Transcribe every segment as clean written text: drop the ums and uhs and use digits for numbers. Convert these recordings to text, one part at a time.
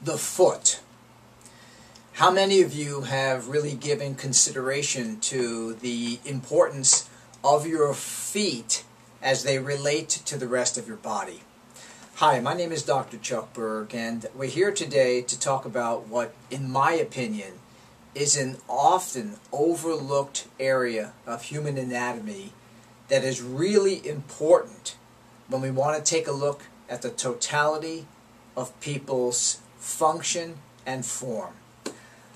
The foot. How many of you have really given consideration to the importance of your feet as they relate to the rest of your body? Hi, my name is Dr. Chuck Berg, and we're here today to talk about what, in my opinion, is an often overlooked area of human anatomy that is really important when we want to take a look at the totality of people's function and form.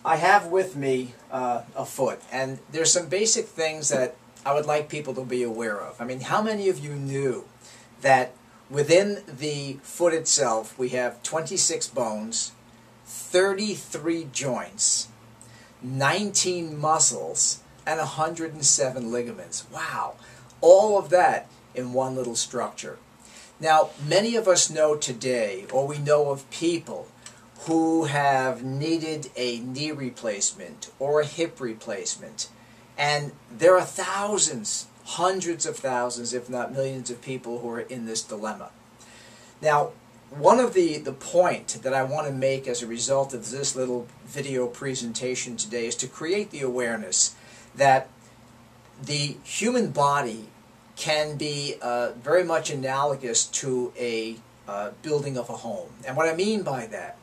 I have with me a foot, and there's some basic things that I would like people to be aware of. I mean, how many of you knew that within the foot itself we have 26 bones, 33 joints, 19 muscles, and 107 ligaments? Wow! All of that in one little structure. Now, many of us know today, or we know of people who have needed a knee replacement or a hip replacement. And there are thousands, hundreds of thousands, if not millions of people who are in this dilemma. Now, one of the point that I want to make as a result of this little video presentation today is to create the awareness that the human body can be very much analogous to a building of a home. And what I mean by that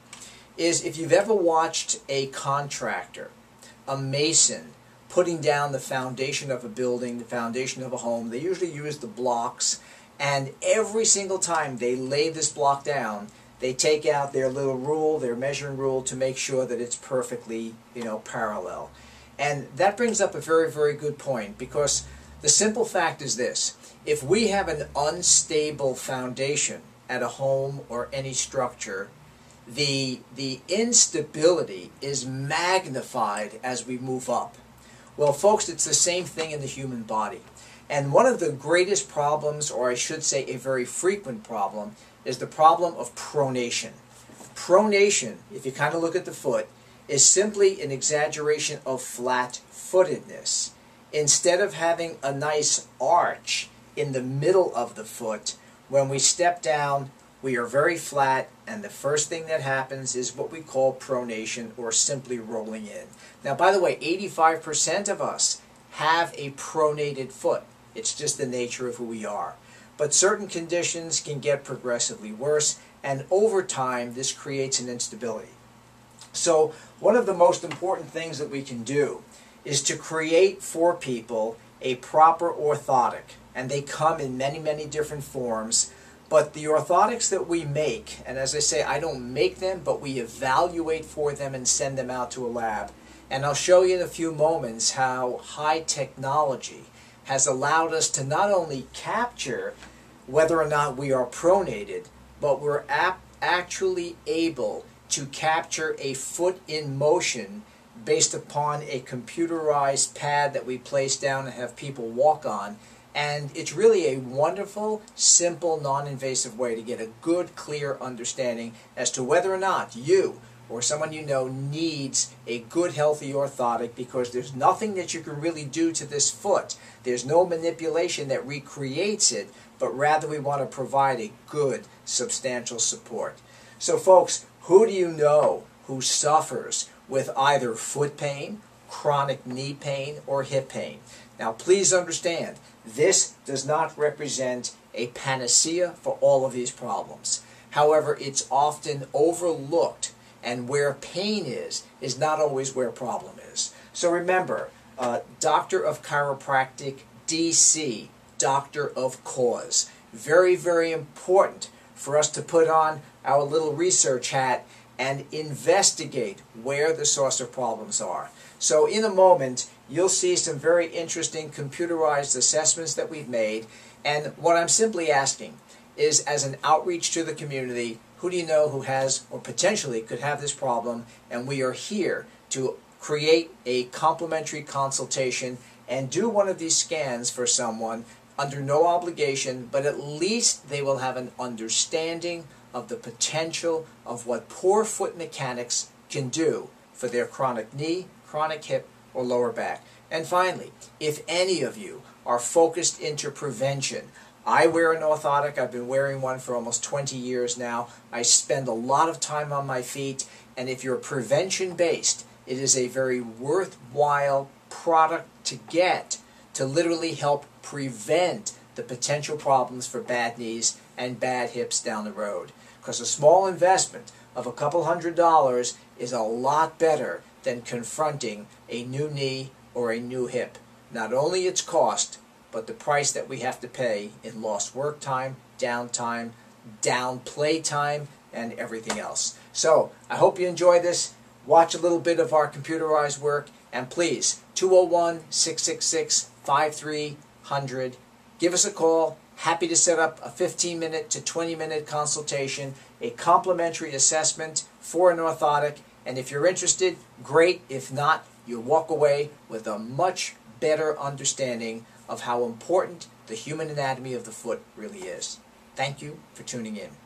is, if you've ever watched a contractor, a mason, putting down the foundation of a building, the foundation of a home, they usually use the blocks, and every single time they lay this block down, they take out their little rule, their measuring rule, to make sure that it's perfectly, parallel. And that brings up a very, very good point, because the simple fact is this: if we have an unstable foundation at a home or any structure, the instability is magnified as we move up. Well, folks, it's the same thing in the human body. And one of the greatest problems, or I should say a very frequent problem, is the problem of pronation. Pronation, if you kind of look at the foot, is simply an exaggeration of flat-footedness. Instead of having a nice arch in the middle of the foot, when we step down, we are very flat, and the first thing that happens is what we call pronation, or simply rolling in. Now, by the way, 85% of us have a pronated foot. It's just the nature of who we are. But certain conditions can get progressively worse, and over time this creates an instability. So one of the most important things that we can do is to create for people a proper orthotic. And they come in many, many different forms. But the orthotics that we make, and as I say, I don't make them, but we evaluate for them and send them out to a lab. And I'll show you in a few moments how high technology has allowed us to not only capture whether or not we are pronated, but we're actually able to capture a foot in motion based upon a computerized pad that we place down and have people walk on. And it's really a wonderful, simple, non-invasive way to get a good, clear understanding as to whether or not you or someone you know needs a good, healthy orthotic, because there's nothing that you can really do to this foot. There's no manipulation that recreates it, but rather we want to provide a good, substantial support. So folks, who do you know who suffers with either foot pain, chronic knee pain, or hip pain? Now please understand, this does not represent a panacea for all of these problems. However, it's often overlooked, and where pain is not always where problem is. So remember, Doctor of Chiropractic, DC, Doctor of Cause. Very, very important for us to put on our little research hat and investigate where the source of problems are. So in a moment, you'll see some very interesting computerized assessments that we've made. And what I'm simply asking is, as an outreach to the community, who do you know who has or potentially could have this problem? And we are here to create a complimentary consultation and do one of these scans for someone under no obligation, but at least they will have an understanding of the potential of what poor foot mechanics can do for their chronic knee, chronic hip, or lower back. And finally, if any of you are focused into prevention I wear an orthotic. I've been wearing one for almost 20 years now. I spend a lot of time on my feet, and if you're prevention-based, it is a very worthwhile product to get to literally help prevent the potential problems for bad knees and bad hips down the road. Because a small investment of a couple $100s is a lot better than confronting a new knee or a new hip. Not only its cost, but the price that we have to pay in lost work time, down play time, and everything else. So, I hope you enjoy this. Watch a little bit of our computerized work, and please, 201-666-5300. Give us a call. Happy to set up a 15-minute to 20-minute consultation, a complimentary assessment for an orthotic, and if you're interested, great. If not, you'll walk away with a much better understanding of how important the human anatomy of the foot really is. Thank you for tuning in.